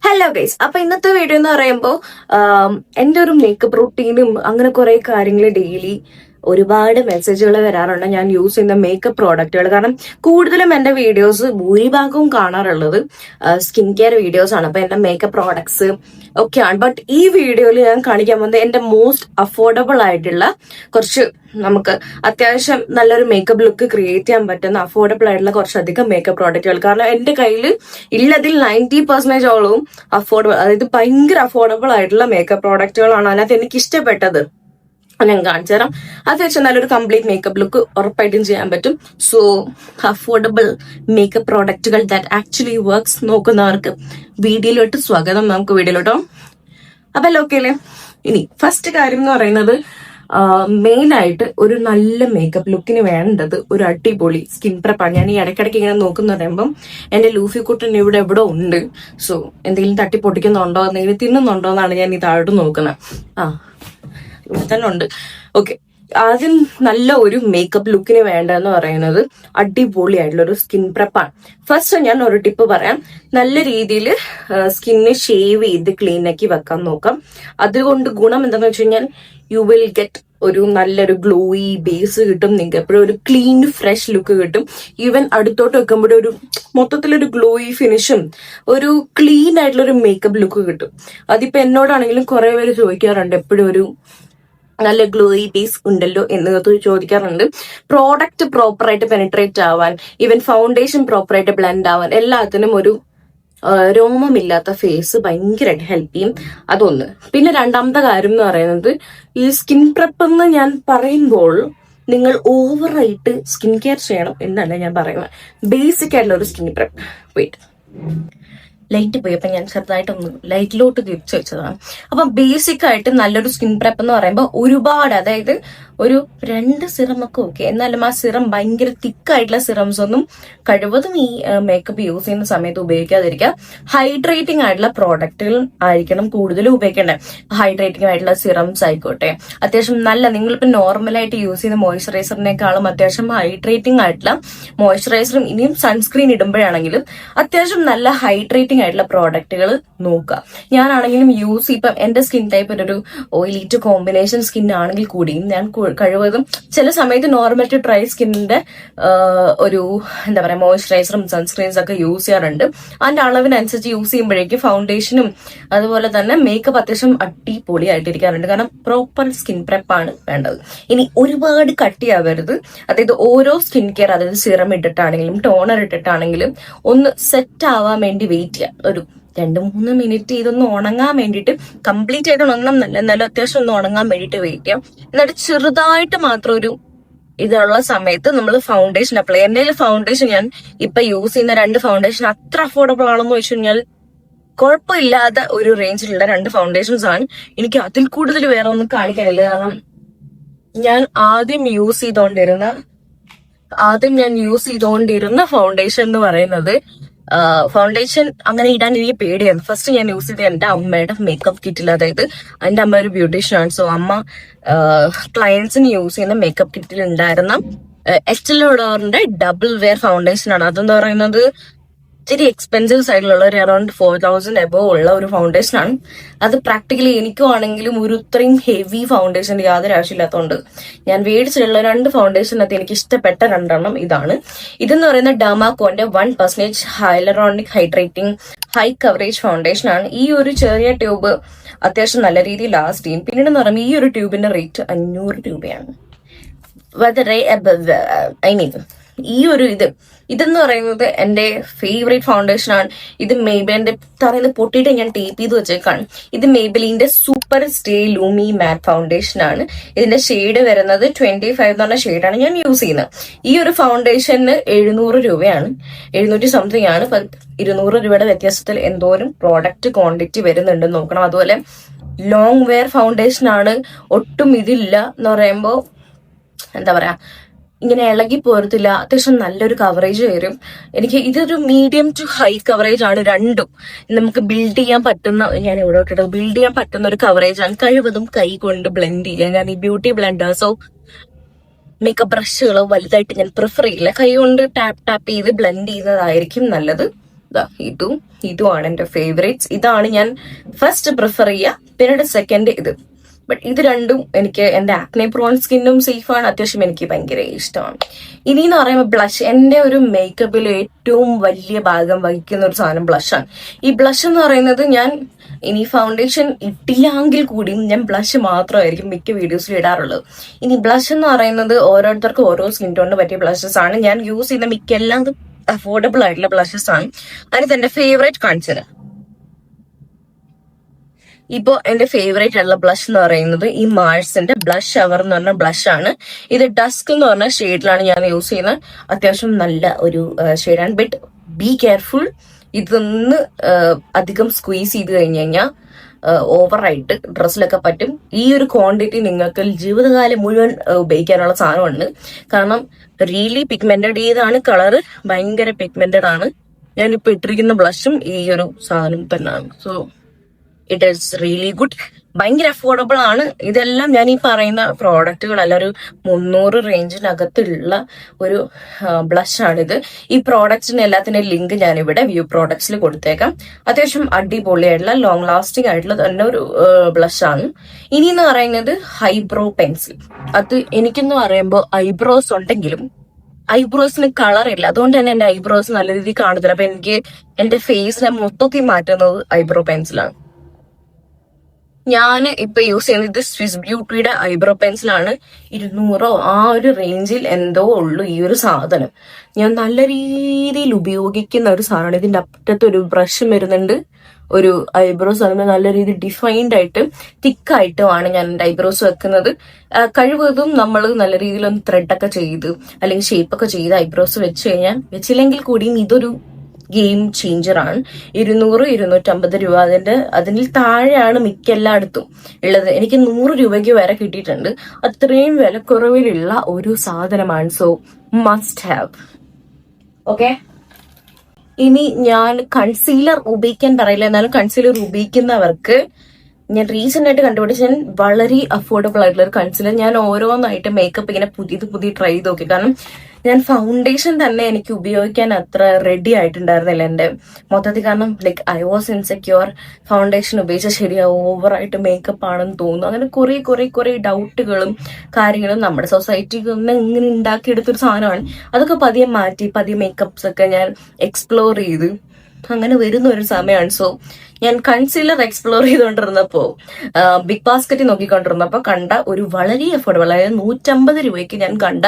Hello guys, അപ്പൊ ഇന്നത്തെ video എന്ന് പറയുമ്പോൾ എന്റെ ഒരു മേക്കപ്പ് റൂട്ടീനും അങ്ങനെ കുറെ കാര്യങ്ങൾ ഡെയിലി ഒരുപാട് മെസ്സേജുകൾ വരാറുണ്ട് ഞാൻ യൂസ് ചെയ്യുന്ന മേക്കപ്പ് പ്രോഡക്റ്റുകൾ. കാരണം കൂടുതലും എന്റെ വീഡിയോസ് ഭൂരിഭാഗവും കാണാറുള്ളത് സ്കിൻ കെയർ വീഡിയോസ് ആണ്. അപ്പൊ എന്റെ മേക്കപ്പ് പ്രോഡക്ട്സ് ഒക്കെയാണ്. ബട്ട് ഈ വീഡിയോയിൽ ഞാൻ കാണിക്കാൻ പോകുന്നത് എന്റെ മോസ്റ്റ് അഫോർഡബിൾ ആയിട്ടുള്ള കുറച്ച് നമുക്ക് അത്യാവശ്യം നല്ലൊരു മേക്കപ്പ് ലുക്ക് ക്രിയേറ്റ് ചെയ്യാൻ പറ്റുന്ന അഫോർഡബിൾ ആയിട്ടുള്ള കുറച്ചധികം മേക്കപ്പ് പ്രോഡക്റ്റുകൾ. കാരണം എന്റെ കയ്യിൽ ഇല്ലതിൽ 90% അഫോർഡബിൾ, അതായത് ഭയങ്കര അഫോർഡബിൾ ആയിട്ടുള്ള മേക്കപ്പ് പ്രോഡക്റ്റുകളാണ്. അതിനകത്ത് എനിക്ക് ഇഷ്ടപ്പെട്ടത് ഞാൻ കാണിച്ചു തരാം. അത് വെച്ചാൽ നല്ലൊരു കംപ്ലീറ്റ് മേക്കപ്പ് ലുക്ക് ഉറപ്പായിട്ടും ചെയ്യാൻ പറ്റും. സോ അഫോർഡബിൾ മേക്കപ്പ് പ്രോഡക്റ്റുകൾ ദാറ്റ് ആക്ച്വലി വർക്ക്സ് നോക്കുന്നവർക്ക് വീഡിയോയിലോട്ട് സ്വാഗതം. നമുക്ക് വീഡിയോയിലോട്ടോ. അപ്പൊ ഓക്കെയല്ലേ? ഇനി ഫസ്റ്റ് കാര്യം എന്ന് പറയുന്നത് മെയിൻ ആയിട്ട് ഒരു നല്ല മേക്കപ്പ് ലുക്കിന് വേണ്ടത് ഒരു അടിപൊളി സ്കിൻ പ്രെപ്പാണ്. ഞാൻ ഈ ഇടയ്ക്കിടയ്ക്ക് ഇങ്ങനെ നോക്കുന്ന പറയുമ്പം എന്റെ ലൂഫി കുട്ടൻ ഇവിടെ എവിടെ ഉണ്ട്. സോ എന്തെങ്കിലും തട്ടി പൊട്ടിക്കുന്നുണ്ടോ, എന്തെങ്കിലും തിന്നുന്നുണ്ടോ എന്നാണ് ഞാൻ ഈ താഴോട്ട് നോക്കുന്നത്. ഇവിടെ തന്നെ ഉണ്ട്. ഓക്കെ, ആദ്യം നല്ല ഒരു മേക്കപ്പ് ലുക്കിന് വേണ്ടതെന്ന് പറയുന്നത് അടിപൊളിയായിട്ടുള്ള ഒരു സ്കിൻ പ്രെപ്പാണ്. ഫസ്റ്റ് ഞാൻ ഒരു ടിപ്പ് പറയാം. നല്ല രീതിയിൽ സ്കിന്ന് ഷേവ് ചെയ്ത് ക്ലീൻ ആക്കി വെക്കാൻ നോക്കാം. അതുകൊണ്ട് ഗുണം എന്താണെന്ന് വെച്ച് കഴിഞ്ഞാൽ യു വിൽ ഗെറ്റ് ഒരു നല്ലൊരു ഗ്ലോയി ബേസ് കിട്ടും. നിങ്ങൾക്ക് എപ്പോഴും ഒരു ക്ലീൻ ഫ്രഷ് ലുക്ക് കിട്ടും. ഈവൻ അടുത്തോട്ട് വെക്കുമ്പോഴും ഒരു മൊത്തത്തിലൊരു ഗ്ലോയി ഫിനിഷും ഒരു ക്ലീൻ ആയിട്ടുള്ള ഒരു മേക്കപ്പ് ലുക്ക് കിട്ടും. അതിപ്പോ എന്നോടാണെങ്കിലും കുറെ പേര് ചോദിക്കാറുണ്ട് എപ്പോഴും ഒരു നല്ല ഗ്ലോയി ബേസ് ഉണ്ടല്ലോ എന്ന് ചോദിക്കാറുണ്ട്. പ്രോഡക്റ്റ് പ്രോപ്പറായിട്ട് പെനിട്രേറ്റ് ആവാൻ, ഈവൻ ഫൗണ്ടേഷൻ പ്രോപ്പറായിട്ട് ബ്ലെൻഡ് ആവാൻ, എല്ലാത്തിനും ഒരു രോമമില്ലാത്ത ഫേസ് ഭയങ്കരമായിട്ട് ഹെൽപ്പ് ചെയ്യും. അതൊന്ന്. പിന്നെ രണ്ടാമത്തെ കാര്യം എന്ന് പറയുന്നത് ഈ സ്കിൻ പ്രെപ്പ് എന്ന് ഞാൻ പറയുമ്പോൾ നിങ്ങൾ ഓവറായിട്ട് സ്കിൻ കെയർ ചെയ്യണം എന്നല്ല ഞാൻ പറയുന്നത്. ബേസിക് ആയിട്ടുള്ള ഒരു സ്കിൻ പ്രെപ്പ്. വെയിറ്റ്, ലൈറ്റ് പോയി, അപ്പൊ ഞാൻ ചെറുതായിട്ടൊന്ന് ലൈറ്റിലോട്ട് തിരിച്ചു വെച്ചതാണ്. അപ്പൊ ബേസിക് ആയിട്ട് നല്ലൊരു സ്കിൻ പ്രെപ്പ് എന്ന് പറയുമ്പോൾ ഒരുപാട്, അതായത് ഒരു 2 സിറം ഒക്കെ ഓക്കെ. എന്നാലും ആ സിറം ഭയങ്കര തിക്കായിട്ടുള്ള സിറംസ് ഒന്നും കഴിവതും ഈ മേക്കപ്പ് യൂസ് ചെയ്യുന്ന സമയത്ത് ഉപയോഗിക്കാതിരിക്കുക. ഹൈഡ്രേറ്റിംഗ് ആയിട്ടുള്ള പ്രോഡക്റ്റുകൾ ആയിരിക്കണം കൂടുതലും ഉപയോഗിക്കേണ്ടത്. ഹൈഡ്രേറ്റിംഗ് ആയിട്ടുള്ള സിറംസ് ആയിക്കോട്ടെ, അത്യാവശ്യം നല്ല, നിങ്ങളിപ്പോ നോർമലായിട്ട് യൂസ് ചെയ്യുന്ന മോയ്സ്ചറൈസറിനേക്കാളും അത്യാവശ്യം ഹൈഡ്രേറ്റിംഗ് ആയിട്ടുള്ള മോയ്സ്ചറൈസറും ഇനിയും സൺസ്ക്രീൻ ഇടുമ്പോഴാണെങ്കിലും അത്യാവശ്യം നല്ല ഹൈഡ്രേറ്റിംഗ് ആയിട്ടുള്ള പ്രോഡക്റ്റുകൾ നോക്കുക. ഞാനാണെങ്കിലും യൂസ്, ഇപ്പം എന്റെ സ്കിൻ ടൈപ്പ് ഒരു ഓയിലി ടു കോമ്പിനേഷൻ സ്കിൻ ആണെങ്കിൽ കൂടിയും ഞാൻ കഴിവതും ചില സമയത്ത് നോർമൽ ടു ഡ്രൈ സ്കിന്നിന്റെ ഒരു എന്താ പറയാ മോയ്സ്ചറൈസറും സൺസ്ക്രീൻസ് ഒക്കെ യൂസ് ചെയ്യാറുണ്ട്. അതിന്റെ അളവിനനുസരിച്ച് യൂസ് ചെയ്യുമ്പോഴേക്കും ഫൗണ്ടേഷനും അതുപോലെ തന്നെ മേക്കപ്പ് അത്യാവശ്യം അടിപൊളിയായിട്ടിരിക്കാറുണ്ട്. കാരണം പ്രോപ്പർ സ്കിൻ പ്രെപ്പാണ് വേണ്ടത്. ഇനി ഒരുപാട് കട്ടിയാവരുത്. അതായത് ഓരോ സ്കിൻ കെയർ, അതായത് സിറം ഇട്ടിട്ടാണെങ്കിലും ടോണർ ഇട്ടിട്ടാണെങ്കിലും ഒന്ന് സെറ്റ് ആവാൻ വേണ്ടി വെയിറ്റ് ചെയ്യാം. ഒരു 2-3 മിനിറ്റ് ഇതൊന്ന് ഉണങ്ങാൻ വേണ്ടിയിട്ട്, കംപ്ലീറ്റ് ആയിട്ട് ഉണങ്ങണം എന്നല്ല, എന്നാലും അത്യാവശ്യം ഒന്ന് ഉണങ്ങാൻ വേണ്ടിയിട്ട് വെയിറ്റ് ചെയ്യാം. എന്നിട്ട് ചെറുതായിട്ട് മാത്രം ഒരു ഇതുള്ള സമയത്ത് നമ്മൾ ഫൗണ്ടേഷൻ അപ്ലൈ ചെയ്യാം. എന്റെ ഫൗണ്ടേഷൻ, ഞാൻ ഇപ്പൊ യൂസ് ചെയ്യുന്ന 2 ഫൗണ്ടേഷൻ അത്ര അഫോർഡബിൾ ആണെന്ന് വെച്ച് കഴിഞ്ഞാൽ കുഴപ്പമില്ലാത്ത ഒരു റേഞ്ചിലുള്ള 2 ഫൗണ്ടേഷൻസ് ആണ്. എനിക്ക് അതിൽ കൂടുതൽ വേറെ ഒന്നും കാണിക്കാനില്ല. കാരണം ഞാൻ ആദ്യം യൂസ് ചെയ്തോണ്ടിരുന്ന ഫൗണ്ടേഷൻ എന്ന് പറയുന്നത്, ഫൗണ്ടേഷൻ അങ്ങനെ ഇടാൻ എനിക്ക് പേടിയാണ്. ഫസ്റ്റ് ഞാൻ യൂസ് ചെയ്തത് എന്റെ അമ്മയുടെ മേക്കപ്പ് കിറ്റിൽ, അതായത് എന്റെ അമ്മ ഒരു ബ്യൂട്ടീഷ്യനാണ്. സോ അമ്മ ക്ലയൻസിന് യൂസ് ചെയ്യുന്ന മേക്കപ്പ് കിറ്റിൽ ഉണ്ടായിരുന്ന എസ്റ്റീൽ ലോഡറിന്റെ ഡബിൾ വെയർ ഫൗണ്ടേഷൻ ആണ്. അതെന്ന് പറയുന്നത് ഇത്തിരി എക്സ്പെൻസീവ് സൈഡിലുള്ള ഒരു അറൌണ്ട് 4000 എബോവ് ഉള്ള ഒരു ഫൗണ്ടേഷൻ ആണ്. അത് പ്രാക്ടിക്കലി എനിക്കും ആണെങ്കിലും ഒരു ഇത്രയും ഹെവി ഫൗണ്ടേഷന്റെ യാതൊരു ആവശ്യമില്ലാത്തതുകൊണ്ട് ഞാൻ മേടിച്ചിട്ടുള്ള 2 ഫൗണ്ടേഷനകത്ത് എനിക്ക് ഇഷ്ടപ്പെട്ട 2 ഇതാണ്. ഇതെന്ന് പറയുന്നത് ഡെർമാക്കോന്റെ 1% hyaluronic hydrating high coverage foundation ആണ്. ഈ ഒരു ചെറിയ ട്യൂബ് അത്യാവശ്യം നല്ല രീതിയിൽ ലാസ്റ്റ് ചെയ്യും. പിന്നീട് പറയുമ്പോൾ ഈ ഒരു ട്യൂബിന്റെ റേറ്റ് 500 രൂപയാണ്. ഈ ഒരു ഇതെന്ന് പറയുന്നത് എന്റെ ഫേവറേറ്റ് ഫൗണ്ടേഷൻ ആണ്. ഇത് മേബിലിന്റെ തറയിൽ പൊട്ടിയിട്ട് ഞാൻ ടേപ്പ് ചെയ്ത് വെച്ചേക്കാണ്. ഇത് മേബിലിന്റെ സൂപ്പർ സ്റ്റേ ലൂമി മാറ്റ് ഫൗണ്ടേഷൻ ആണ്. ഇതിന്റെ ഷെയ്ഡ് വരുന്നത് 25 എന്ന് പറഞ്ഞ ഷെയ്ഡാണ് ഞാൻ യൂസ് ചെയ്യുന്നത്. ഈ ഒരു ഫൗണ്ടേഷന് 700 രൂപയാണ്, 700 സംതിങ് ആണ്. 200 രൂപയുടെ വ്യത്യാസത്തിൽ എന്തോരം പ്രോഡക്റ്റ് ക്വാണ്ടിറ്റി വരുന്നുണ്ട് നോക്കണം. അതുപോലെ ലോങ് വെയർ ഫൗണ്ടേഷൻ ആണ്. ഒട്ടും ഇതില്ല എന്ന് പറയുമ്പോ എന്താ പറയാ, ഇങ്ങനെ ഇളകി പോരത്തില്ല. അത്യാവശ്യം നല്ലൊരു കവറേജ് വരും. എനിക്ക് ഇതൊരു മീഡിയം ടു ഹൈ കവറേജ് ആണ്. രണ്ടും നമുക്ക് ബിൽഡ് ചെയ്യാൻ പറ്റുന്ന, ഞാൻ ഇവിടെ ബിൽഡ് ചെയ്യാൻ പറ്റുന്ന ഒരു കവറേജ് ആണ്. കഴിവതും കൈ കൊണ്ട് ബ്ലെൻഡ് ചെയ്യാൻ, ഞാൻ ഈ ബ്യൂട്ടി ബ്ലെൻഡേഴ്സോ മേക്കപ്പ് ബ്രഷുകളോ വലുതായിട്ട് ഞാൻ പ്രിഫർ ചെയ്യില്ല. കൈ കൊണ്ട് ടാപ്പ് ചെയ്ത് ബ്ലെൻഡ് ചെയ്യുന്നതായിരിക്കും നല്ലത്. ഇതുമാണ് എന്റെ ഫേവറേറ്റ്സ്. ഇതാണ് ഞാൻ ഫസ്റ്റ് പ്രിഫർ ചെയ്യുക. പിന്നീട് സെക്കൻഡ് ഇത്. ബട്ട് ഇത് രണ്ടും എനിക്ക് എന്റെ ആക്നെ പ്രോൺ സ്കിന്നും സേഫാണ്. അത്യാവശ്യം എനിക്ക് ഭയങ്കര ഇഷ്ടമാണ്. ഇനി എന്ന് പറയുമ്പോൾ ബ്ലഷ്. എന്റെ ഒരു മേക്കപ്പിൽ ഏറ്റവും വലിയ ഭാഗം വഹിക്കുന്ന ഒരു സാധനം ബ്ലഷാണ്. ഈ ബ്ലഷ് എന്ന് പറയുന്നത് ഞാൻ ഇനി ഫൗണ്ടേഷൻ ഇട്ടില്ലെങ്കിൽ കൂടിയും ഞാൻ ബ്ലഷ് മാത്രമായിരിക്കും മിക്ക വീഡിയോസിൽ ഇടാറുള്ളത്. ഇനി ബ്ലഷ് എന്ന് പറയുന്നത് ഓരോരുത്തർക്കും ഓരോ സ്കിൻ ടോണിന് പറ്റിയ ബ്ലഷസ് ആണ്. ഞാൻ യൂസ് ചെയ്യുന്ന മിക്ക എല്ലാം അഫോർഡബിൾ ആയിട്ടുള്ള ബ്ലഷസ് ആണ്. അതിന് എന്റെ ഫേവറേറ്റ് കാണിച്ചത്. ഇപ്പോ എന്റെ ഫേവറേറ്റ് ആയിട്ടുള്ള ബ്ലഷ് എന്ന് പറയുന്നത് ഈ മാഴ്സിന്റെ ബ്ലഷ് അവർ എന്ന് പറഞ്ഞ ബ്ലഷ് ആണ്. ഇത് ഡസ്ക് എന്ന് പറഞ്ഞ ഷെയ്ഡിലാണ് ഞാൻ യൂസ് ചെയ്യുന്നത്. അത്യാവശ്യം നല്ല ഒരു ഷെയ്ഡാണ്. But be careful. ഇതൊന്ന് അധികം സ്ക്വീസ് ചെയ്ത് കഴിഞ്ഞു കഴിഞ്ഞാൽ ഓവറായിട്ട് ഡ്രസ്സിലൊക്കെ പറ്റും. ഈ ഒരു ക്വാണ്ടിറ്റി നിങ്ങൾക്ക് ജീവിതകാലം മുഴുവൻ ഉപയോഗിക്കാനുള്ള സാധനമുണ്ട്. കാരണം റിയലി പിഗ്മെന്റഡ്. ഏതാണ് കളറ് ഭയങ്കര പിഗ്മെന്റഡ് ആണ്. ഞാനിപ്പോ ഇട്ടിരിക്കുന്ന ബ്ലഷും ഈ ഒരു സാധനം തന്നെയാണ്. So it is really good. ഭയങ്കര അഫോർഡബിൾ ആണ്. ഇതെല്ലാം ഞാൻ ഈ പറയുന്ന പ്രോഡക്റ്റുകളല്ല, ഒരു 300 റേഞ്ചിനകത്തുള്ള ഒരു ബ്ലഷ് ആണിത്. ഈ പ്രോഡക്റ്റ്സിന് എല്ലാത്തിന്റെ ലിങ്ക് ഞാനിവിടെ വ്യൂ പ്രോഡക്ട്സിൽ കൊടുത്തേക്കാം. അത്യാവശ്യം അടിപൊളിയായിട്ടുള്ള ലോങ് ലാസ്റ്റിംഗ് ആയിട്ടുള്ള തന്നെ ഒരു ബ്ലഷ് ആണ്. ഇനി എന്ന് പറയുന്നത് ഐബ്രോ പെൻസിൽ. അത് എനിക്കെന്ന് പറയുമ്പോൾ ഐബ്രോസ് ഉണ്ടെങ്കിലും ഐബ്രോസിന് കളർ ഇല്ല. അതുകൊണ്ട് തന്നെ എന്റെ ഐബ്രോസ് നല്ല രീതിയിൽ കാണത്തില്ല. അപ്പൊ എനിക്ക് എന്റെ ഫേസിനെ മൊത്തത്തിൽ മാറ്റുന്നത് ഐബ്രോ പെൻസിലാണ്. ഞാൻ ഇപ്പൊ യൂസ് ചെയ്യുന്നത് സ്വിസ് ബ്യൂട്ടിയുടെ ഐബ്രോ പെൻസിലാണ്. 200 ആ ഒരു റേഞ്ചിൽ എന്തോ ഉള്ളു ഈ ഒരു സാധനം. ഞാൻ നല്ല രീതിയിൽ ഉപയോഗിക്കുന്ന ഒരു സാധനമാണ്. ഇതിന്റെ അറ്റത്ത് ഒരു ബ്രഷ് വരുന്നുണ്ട്. ഒരു ഐബ്രോസ് ആകുമ്പോൾ നല്ല രീതിയിൽ ഡിഫൈൻഡ് ആയിട്ട് തിക്കായിട്ടുമാണ് ഞാൻ എന്റെ ഐബ്രോസ് വെക്കുന്നത്. കഴിവതും നമ്മൾ നല്ല രീതിയിലൊന്ന് ത്രെഡൊക്കെ ചെയ്ത് അല്ലെങ്കിൽ ഷേപ്പൊക്കെ ചെയ്ത് ഐബ്രോസ് വെച്ച് കഴിഞ്ഞാൽ, വെച്ചില്ലെങ്കിൽ കൂടിയും ഇതൊരു ഗെയിം ചേഞ്ചറാണ്. 200-250 രൂപ അതിൽ താഴെയാണ് മിക്ക എല്ലായിടത്തും ഉള്ളത്. എനിക്ക് 100 രൂപയ്ക്ക് വരെ കിട്ടിയിട്ടുണ്ട്. അത്രയും വിലക്കുറവിലുള്ള ഒരു സാധനമാണ്. So must have. ഓക്കെ. ഇനി ഞാൻ കൺസീലർ ഉപയോഗിക്കാൻ പറയില്ല, എന്നാലും കൺസീലർ ഉപയോഗിക്കുന്നവർക്ക് ഞാൻ റീസെന്റ് ആയിട്ട് കണ്ടുപിടിച്ച വളരെ അഫോർഡബിൾ ആയിട്ടുള്ള ഒരു കൺസീലർ. ഞാൻ ഓരോന്നായിട്ട് മേക്കപ്പ് ഇങ്ങനെ പുതിയ ട്രൈ ചെയ്ത് നോക്കി. കാരണം ഞാൻ ഫൗണ്ടേഷൻ തന്നെ എനിക്ക് ഉപയോഗിക്കാൻ അത്ര റെഡി ആയിട്ടുണ്ടായിരുന്നില്ല എന്റെ മൊത്തത്തിൽ. കാരണം like I was insecure. Foundation ഉപയോഗിച്ചാൽ ശരിയാവും, ഓവറായിട്ട് മേക്കപ്പ് ആണെന്ന് തോന്നുന്നു. അങ്ങനെ കുറെ ഡൗട്ടുകളും കാര്യങ്ങളും നമ്മുടെ സൊസൈറ്റിക്ക് ഒന്ന് ഇങ്ങനെ ഉണ്ടാക്കിയെടുത്തൊരു സാധനമാണ്. അതൊക്കെ പതിയെ മാറ്റി മേക്കപ്സ് ഒക്കെ ഞാൻ എക്സ്പ്ലോർ ചെയ്ത് അങ്ങനെ വരുന്ന ഒരു സമയമാണ്. സോ ഞാൻ കൺസീലർ എക്സ്പ്ലോർ ചെയ്തുകൊണ്ടിരുന്നപ്പോ ബിഗ് ബാസ്ക്കറ്റിൽ നോക്കിക്കൊണ്ടിരുന്നപ്പോ കണ്ട ഒരു വളരെ അഫോർഡബിൾ, അതായത് 150 രൂപയ്ക്ക് ഞാൻ കണ്ട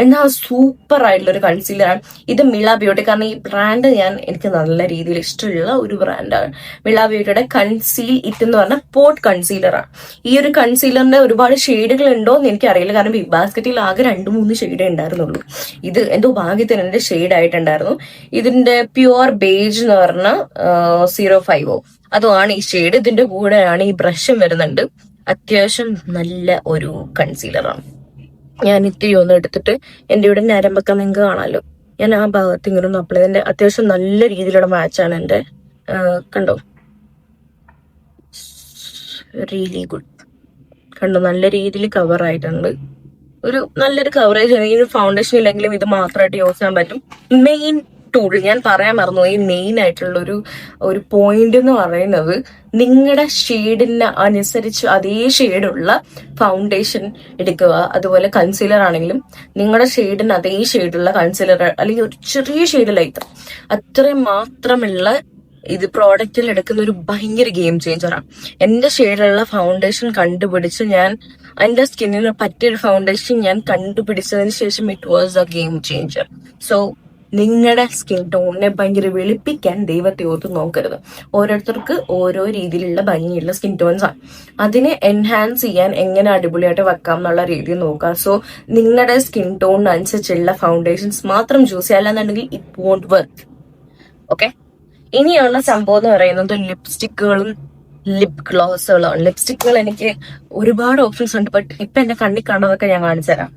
എന്നാ സൂപ്പർ ആയിട്ടുള്ള ഒരു കൺസീലറാണ് ഇത്. മിള ബ്യൂട്ടി. കാരണം ഈ ബ്രാൻഡ് എനിക്ക് നല്ല രീതിയിൽ ഇഷ്ടമുള്ള ഒരു ബ്രാൻഡാണ്. മിള ബ്യൂട്ടിയുടെ കൺസീൽ ഇറ്റ് എന്ന് പറഞ്ഞ പോട്ട് കൺസീലറാണ്. ഈ ഒരു കൺസീലറിന്റെ ഒരുപാട് ഷെയ്ഡുകൾ ഉണ്ടോ എന്ന് എനിക്കറിയില്ല. കാരണം ബിഗ് ബാസ്ക്കറ്റിൽ ആകെ 2-3 ഷെയ്ഡേ ഉണ്ടായിരുന്നുള്ളൂ. ഇത് എന്തോ ഭാഗ്യത്തിന് എന്റെ ഷെയ്ഡ് ആയിട്ടുണ്ടായിരുന്നു. ഇതിന്റെ പ്യുവർ ബേജ് എന്ന് പറഞ്ഞ 05 അതുമാണ് ഈ ഷെയ്ഡ്. ഇതിന്റെ കൂടെയാണ് ഈ ബ്രഷും വരുന്നുണ്ട്. അത്യാവശ്യം നല്ല ഒരു കൺസീലറാണ്. ഞാൻ ഇത്തിരി ഒന്ന് എടുത്തിട്ട് എന്റെ ഇവിടെ നരമ്പൊക്കെ നിങ്ങൾക്ക് കാണാമല്ലോ, ഞാൻ ആ ഭാഗത്ത് ഇങ്ങനെ ഒന്ന് അപ്ലൈ ചെയ്ത് അത്യാവശ്യം നല്ല രീതിയിലുള്ള മാച്ചാണ് എന്റെ. കണ്ടോ, റിയലി ഗുഡ്. കണ്ടോ, നല്ല രീതിയിൽ കവർ ആയിട്ടുണ്ട്. ഒരു നല്ലൊരു കവറേജ്. ഈ ഫൗണ്ടേഷൻ ഇല്ലെങ്കിലും ഇത് മാത്രമായിട്ട് യൂസ് ചെയ്യാൻ പറ്റും. മെയിൻ ടൂൾ ഞാൻ പറയാൻ മറന്നു. ഈ മെയിൻ ആയിട്ടുള്ള ഒരു പോയിന്റ് എന്ന് പറയുന്നത്, നിങ്ങളുടെ ഷെയ്ഡിന് അനുസരിച്ച് അതേ ഷെയ്ഡുള്ള ഫൗണ്ടേഷൻ എടുക്കുക. അതുപോലെ കൺസീലർ ആണെങ്കിലും നിങ്ങളുടെ ഷെയ്ഡിന് അതേ ഷെയ്ഡുള്ള കൺസീലർ അല്ലെങ്കിൽ ഒരു ചെറിയ ഷെയ്ഡ് ലൈറ്റ് അത്രയും മാത്രമുള്ള ഇത് പ്രോഡക്റ്റിൽ എടുക്കുന്ന ഒരു ഭയങ്കര ഗെയിം ചേഞ്ചറാണ്. എന്റെ ഷെയ്ഡിലുള്ള ഫൗണ്ടേഷൻ കണ്ടുപിടിച്ച് ഞാൻ എന്റെ സ്കിന്നിന് പറ്റിയൊരു ഫൗണ്ടേഷൻ ഞാൻ കണ്ടുപിടിച്ചതിന് ശേഷം it was A game changer. So നിങ്ങളുടെ സ്കിൻ ടോണിനെ ഭയങ്കര വെളുപ്പിക്കാൻ ദൈവത്തെ ഓർത്ത് നോക്കരുത്. ഓരോരുത്തർക്ക് ഓരോ രീതിയിലുള്ള ഭംഗിയുള്ള സ്കിൻ ടോൺസ് ആണ്. അതിനെ എൻഹാൻസ് ചെയ്യാൻ എങ്ങനെ അടിപൊളിയായിട്ട് വെക്കാം എന്നുള്ള രീതിയിൽ നോക്കാം. സോ നിങ്ങളുടെ സ്കിൻ ടോണിനനുസരിച്ചുള്ള ഫൗണ്ടേഷൻസ് മാത്രം ചൂസ് ചെയ്യാം, അല്ലാന്നുണ്ടെങ്കിൽ ഇറ്റ് വോണ്ട് വർക്ക്. ഓക്കെ. ഇനിയുള്ള സംഭവം എന്ന് പറയുന്നത് ലിപ്സ്റ്റിക്കുകളും ലിപ് ഗ്ലോസുകളാണ്. ലിപ്സ്റ്റിക്കുകൾ എനിക്ക് ഒരുപാട് ഓപ്ഷൻസ് ഉണ്ട്. ബട്ട് ഇപ്പൊ എന്റെ കണ്ണിൽ കണ്ടതൊക്കെ ഞാൻ കാണിച്ചു തരാം.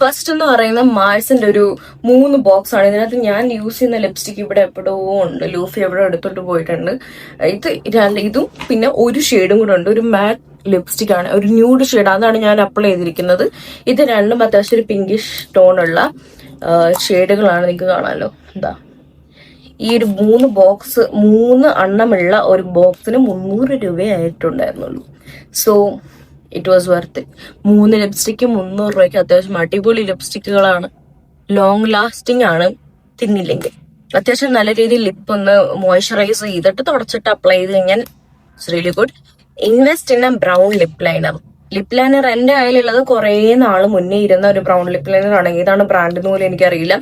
ഫസ്റ്റ് എന്ന് പറയുന്നത് മാഴ്സിന്റെ ഒരു 3 ബോക്സ് ആണ്. ഇതിനകത്ത് ഞാൻ യൂസ് ചെയ്യുന്ന ലിപ്സ്റ്റിക് ഇവിടെ എപ്പോഴോ ഉണ്ട്. ലൂഫി എവിടെ എടുത്തോട്ട് പോയിട്ടുണ്ട്. ഇതും പിന്നെ ഒരു ഷെയ്ഡും കൂടെ ഉണ്ട്. ഒരു മാറ്റ് ലിപ്സ്റ്റിക് ആണ്, ഒരു ന്യൂഡ് ഷെയ്ഡ്. അതാണ് ഞാൻ അപ്ലൈ ചെയ്തിരിക്കുന്നത്. ഇത് രണ്ടും അത്യാവശ്യം ഒരു പിങ്കിഷ് ടോണുള്ള ഷെയ്ഡുകളാണ്. നിങ്ങൾക്ക് കാണാമല്ലോ. എന്താ ഈ ഒരു 3 എണ്ണമുള്ള ഒരു ബോക്സിന് 300 രൂപയായിട്ടുണ്ടായിരുന്നുള്ളൂ. So it was worth. 3 lipstick 300 രൂപയ്ക്ക് അത്യാവശ്യം അടിപൊളി ലിപ്സ്റ്റിക്കുകളാണ്, ലോങ് ലാസ്റ്റിംഗ് ആണ്. തിന്നില്ലെങ്കിൽ അത്യാവശ്യം നല്ല രീതിയിൽ ലിപ്പ് ഒന്ന് മോയ്സ്ചറൈസ് ചെയ്തിട്ട് തുടച്ചിട്ട് അപ്ലൈ ചെയ്ത് കഴിഞ്ഞാൽ it's really good. Invest in A brown lip liner. Lip liner എന്റെ കയ്യിലുള്ളത് കുറേ നാൾ മുന്നേ ഇരുന്ന ഒരു ബ്രൗൺ ലിപ് ലൈനർ ആണ്. ഏതാണ് ബ്രാൻഡ് പോലും എനിക്കറിയില്ല.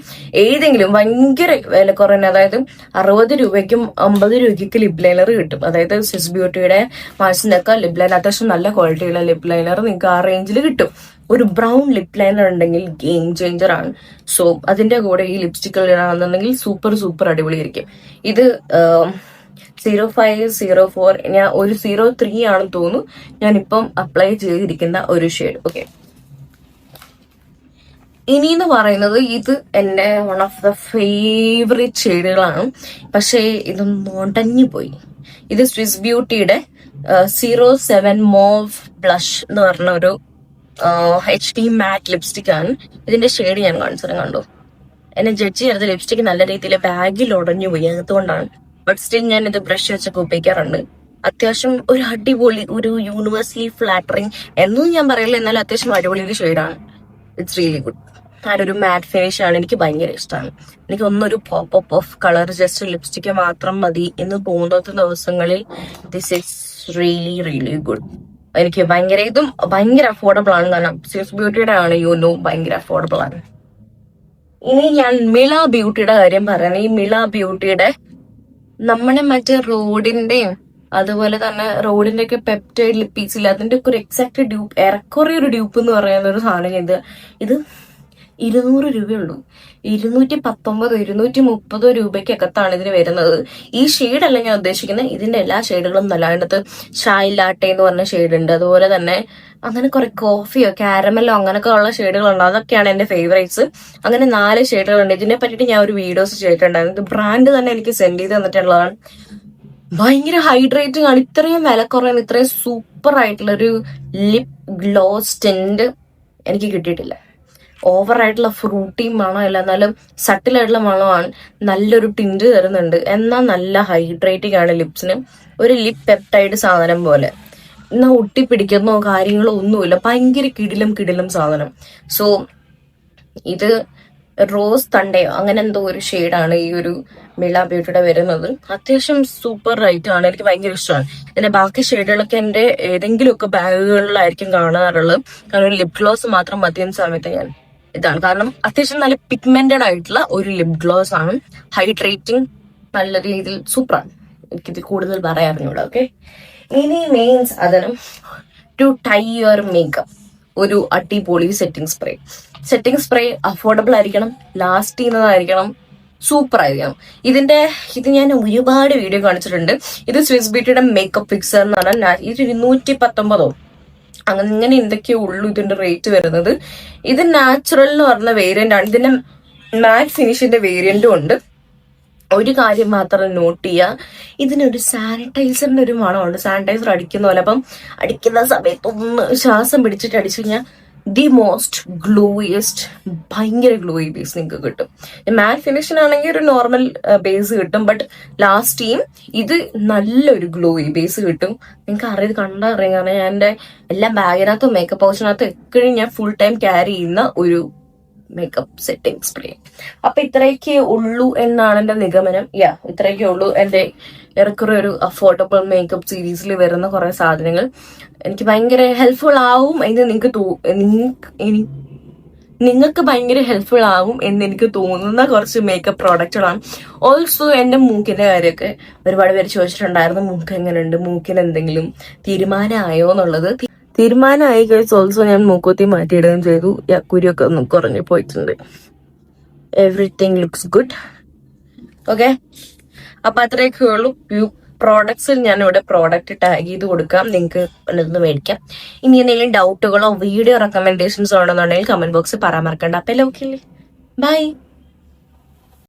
ഏതെങ്കിലും ഭയങ്കര വില കുറഞ്ഞ, അതായത് 60 രൂപയ്ക്കും 50 രൂപയ്ക്ക് ലിപ് ലൈനർ കിട്ടും. അതായത് സ്വിസ് ബ്യൂട്ടിയുടെ മാസിനൊക്കെ ലിപ് ലൈനർ അത്യാവശ്യം നല്ല ക്വാളിറ്റിയുള്ള ലിപ് ലൈനർ നിങ്ങൾക്ക് ആ റേഞ്ചിൽ കിട്ടും. ഒരു ബ്രൗൺ ലിപ് ലൈനർ ഉണ്ടെങ്കിൽ ഗെയിം ചേഞ്ചർ ആണ്. സോ അതിന്റെ കൂടെ ഈ ലിപ്സ്റ്റിക്കുകൾ ഇടാണെന്നുണ്ടെങ്കിൽ സൂപ്പർ അടിപൊളിയായിരിക്കും. ഇത് 0504, ഞാൻ ഒരു 03 ആണെന്ന് തോന്നുന്നു ഞാനിപ്പം അപ്ലൈ ചെയ്തിരിക്കുന്ന ഒരു ഷെയ്ഡ്. ഓക്കെ, ഇനി എന്ന് പറയുന്നത് ഇത് എന്റെ വൺ ഓഫ് ദ ഫേവറേറ്റ് ഷെയ്ഡുകളാണ്. പക്ഷേ ഇത് മുടഞ്ഞു പോയി. ഇത് സ്വിസ് ബ്യൂട്ടിയുടെ 07 മോവ് ബ്ലഷ് എന്ന് പറഞ്ഞ ഒരു HD മാറ്റ് ലിപ്സ്റ്റിക് ആണ്. ഇതിന്റെ ഷെയ്ഡ് ഞാൻ കാണിച്ചു കണ്ടു. എന്നെ ജഡ്ജ് ചെയ്ത ലിപ്സ്റ്റിക് നല്ല രീതിയിൽ ബാഗിൽ ഉടഞ്ഞു പോയി, അതുകൊണ്ടാണ്. ബട്ട് സ്റ്റിൽ ഞാൻ ഇത് ബ്രഷ് വെച്ചൊക്കെ ഉപയോഗിക്കാറുണ്ട്. അത്യാവശ്യം ഒരു അടിപൊളി, ഒരു യൂണിവേഴ്സലി ഫ്ലാറ്ററിങ് എന്നും ഞാൻ പറയില്ല, എന്നാലും അത്യാവശ്യം അടിപൊളി ഒരു ഷെയ്ഡാണ്. It's really good. ഒരു മാറ്റ് ഫിനിഷ് ആണ്, എനിക്ക് ഭയങ്കര ഇഷ്ടമാണ്. എനിക്ക് ഒന്നൊരു pop of colour just lipstick മാത്രം മതി എന്ന് തോന്നുന്ന ദിവസങ്ങളിൽ ദിസ് ഈസ് റിയലി ഗുഡ്. എനിക്ക് ഇതും ഭയങ്കര അഫോർഡബിൾ ആണ്. കാരണം സ്വിസ് ബ്യൂട്ടിയുടെ ആണ്, ഭയങ്കര അഫോർഡബിൾ ആണ്. ഇനി ഞാൻ മിള ബ്യൂട്ടിയുടെ കാര്യം പറയുന്നത്. ഈ മിള ബ്യൂട്ടിയുടെ നമ്മുടെ മറ്റേ റോഡിന്റെയും അതുപോലെ തന്നെ റോഡിന്റെ ഒക്കെ പെപ്റ്റൈഡ് ലിപ്പീസ് ഇല്ല, അതിന്റെ ഒക്കെ ഒരു എക്സാക്ട് ഡ്യൂപ്പ്, ഏറെക്കുറെ ഒരു ഡ്യൂപ്പ് എന്ന് പറയുന്ന ഒരു സാധനം. ഇത് 200 രൂപയുള്ളൂ. 219 230 രൂപയ്ക്കകത്താണ് ഇതിന് വരുന്നത്. ഈ ഷെയ്ഡല്ല ഞാൻ ഉദ്ദേശിക്കുന്നത്, ഇതിന്റെ എല്ലാ ഷെയ്ഡുകളും നല്ല. അതിനകത്ത് ഷായ് ലാട്ടെ എന്ന് പറഞ്ഞ ഷെയ്ഡ് ഉണ്ട്. അതുപോലെ തന്നെ അങ്ങനെ കുറെ കോഫിയോ കാരമലോ അങ്ങനെയൊക്കെ ഉള്ള ഷെയ്ഡുകളുണ്ട്. അതൊക്കെയാണ് എന്റെ ഫേവറേറ്റ്സ്. അങ്ങനെ 4 ഷെയ്ഡുകളുണ്ട്. ഇതിനെ പറ്റിയിട്ട് ഞാൻ ഒരു വീഡിയോസ് ചെയ്തിട്ടുണ്ടായിരുന്നു. ഇത് ബ്രാൻഡ് തന്നെ എനിക്ക് സെൻഡ് ചെയ്ത് തന്നിട്ടുള്ളതാണ്. ഭയങ്കര ഹൈഡ്രേറ്റിംഗ് ആണ്. ഇത്രയും വില കുറയാൻ ഇത്രയും സൂപ്പർ ആയിട്ടുള്ള ഒരു ലിപ് ഗ്ലോസ് ടിന്റ് എനിക്ക് കിട്ടിയിട്ടില്ല. ഓവറായിട്ടുള്ള ഫ്രൂട്ടി മണമല്ല, എന്നാലും സട്ടിലായിട്ടുള്ള മണമാണ്. നല്ലൊരു ടിന്റ് തരുന്നുണ്ട്, എന്നാൽ നല്ല ഹൈഡ്രേറ്റിംഗ് ആണ് ലിപ്സിന്. ഒരു ലിപ് പെപ്റ്റൈഡ് സാധനം പോലെ. എന്നാൽ ഒട്ടിപ്പിടിക്കുന്നോ കാര്യങ്ങളോ ഒന്നുമില്ല. ഭയങ്കര കിടിലം സാധനം. സോ ഇത് റോസ് തണ്ടയോ അങ്ങനെ എന്തോ ഒരു ഷെയ്ഡാണ് ഈ ഒരു മിള ബ്യൂട്ടിയുടെ വരുന്നത്. അത്യാവശ്യം സൂപ്പർ റൈറ്റ് ആണ്, എനിക്ക് ഭയങ്കര ഇഷ്ടമാണ്. ഇതിന്റെ ബാക്കി ഷെയ്ഡുകളൊക്കെ എന്റെ ഏതെങ്കിലുമൊക്കെ ബാഗുകളിലായിരിക്കും കാണാറുള്ളത്. കാരണം ഒരു ലിപ് ഗ്ലോസ് മാത്രം മതിയെന്ന സമയത്ത് ഞാൻ ഇതാണ്. കാരണം അത്യാവശ്യം നല്ല പിഗ്മെന്റഡ് ആയിട്ടുള്ള ഒരു ലിപ് ഗ്ലോസ് ആണ്. ഹൈഡ്രേറ്റിംഗ്, നല്ല രീതിയിൽ സൂപ്പറാണ്. എനിക്കിത് കൂടുതൽ പറയാറിഞ്ഞൂടാ. ഓക്കെ, ഇനി മെയിൻസ് അതിന് ടു ടൈ യുവർ മേക്കപ്പ് ഒരു അടിപൊളി സെറ്റിംഗ് സ്പ്രേ അഫോർഡബിൾ ആയിരിക്കണം, ലാസ്റ്റ് ചെയ്യുന്നതായിരിക്കണം, സൂപ്പർ ആയിരിക്കണം. ഇത് ഞാൻ ഒരുപാട് വീഡിയോ കാണിച്ചിട്ടുണ്ട്. ഇത് സ്വിസ് ബ്യൂട്ടിയുടെ മേക്കപ്പ് ഫിക്സർ എന്ന് പറഞ്ഞാൽ ഇത് 219 അങ്ങനെ എന്തൊക്കെയോ ഉള്ളൂ ഇതിന്റെ റേറ്റ് വരുന്നത്. ഇത് നാച്ചുറൽ എന്ന് പറഞ്ഞ വേരിയന്റ് ആണ്. ഇതിന്റെ മാറ്റ് ഫിനിഷിന്റെ വേരിയന്റും ഉണ്ട്. ഒരു കാര്യം മാത്രം നോട്ട് ചെയ്യുക, ഇതിനൊരു സാനിറ്റൈസറിന്റെ ഒരു മണമുണ്ട്. സാനിറ്റൈസർ അടിക്കുന്ന പോലെ. അപ്പം അടിക്കുന്ന സമയത്ത് ഒന്ന് ശ്വാസം പിടിച്ചിട്ട് അടിച്ചു കഴിഞ്ഞാൽ ദി മോസ്റ്റ് ഗ്ലോയിയസ്റ്റ്, ഭയങ്കര ഗ്ലോയി ബേസ് നിങ്ങൾക്ക് കിട്ടും. മാറ്റ് ഫിനിഷിനാണെങ്കിൽ ഒരു നോർമൽ ബേസ് കിട്ടും, ബട്ട് ലാസ്റ്റ് ടൈം ഇത് നല്ലൊരു ഗ്ലോയി ബേസ് കിട്ടും. നിങ്ങൾക്ക് കണ്ടാ അറിയാം. കാരണം ഞാൻ എൻ്റെ എല്ലാ ബാഗിനകത്തും മേക്കപ്പ് പൗച്ചിനകത്തും എപ്പോഴും ഞാൻ ഫുൾ ടൈം ക്യാരി ചെയ്യുന്ന ഒരു മേക്കപ്പ് സെറ്റിംഗ് സ്പ്രേ. അപ്പൊ ഇത്രയൊക്കെ ഉള്ളൂ എന്നാണ് എന്റെ നിഗമനം. ഇത്രയൊക്കെ ഉള്ളൂ എന്റെ ഏറെക്കുറെ ഒരു അഫോർഡബിൾ മേക്കപ്പ് സീരീസിൽ വരുന്ന കുറെ സാധനങ്ങൾ. എനിക്ക് ഭയങ്കര ഹെൽപ്ഫുൾ ആവും എന്ന് നിങ്ങൾക്ക് ഭയങ്കര ഹെൽപ്ഫുൾ ആവും എന്ന് എനിക്ക് തോന്നുന്ന കുറച്ച് മേക്കപ്പ് പ്രോഡക്റ്റുകളാണ്. ഓൾസോ എന്റെ മൂക്കിന്റെ കാര്യമൊക്കെ ഒരുപാട് പേര് ചോദിച്ചിട്ടുണ്ടായിരുന്നു, മൂക്ക് എങ്ങനെയുണ്ട്, മൂക്കിന് എന്തെങ്കിലും തീരുമാനമായോ എന്നുള്ളത്. തീരുമാനമായി കഴിച്ച് ഓൾസോ ഞാൻ മൂക്കുത്തി മാറ്റിയിടുകയും ചെയ്തു. കുരിയൊക്കെ ഒന്ന് കുറഞ്ഞു പോയിട്ടുണ്ട്. Everything looks good. ഓക്കെ, അപ്പൊ അത്രയൊക്കെ ഉള്ളൂ. പ്രോഡക്ട്സിൽ ഞാൻ ഇവിടെ പ്രോഡക്റ്റ് ടാഗ് ചെയ്ത് കൊടുക്കാം, നിങ്ങൾക്ക് വല്ലതൊന്ന് മേടിക്കാം. ഇനി എന്തെങ്കിലും ഡൗട്ടുകളോ വീഡിയോ റെക്കമെൻഡേഷൻസോ ഉണ്ടെന്നുണ്ടെങ്കിൽ കമന്റ് ബോക്സിൽ പറയാൻ മറക്കണ്ട. അപ്പൊ എല്ലാം ഓക്കെ അല്ലേ? ബൈ.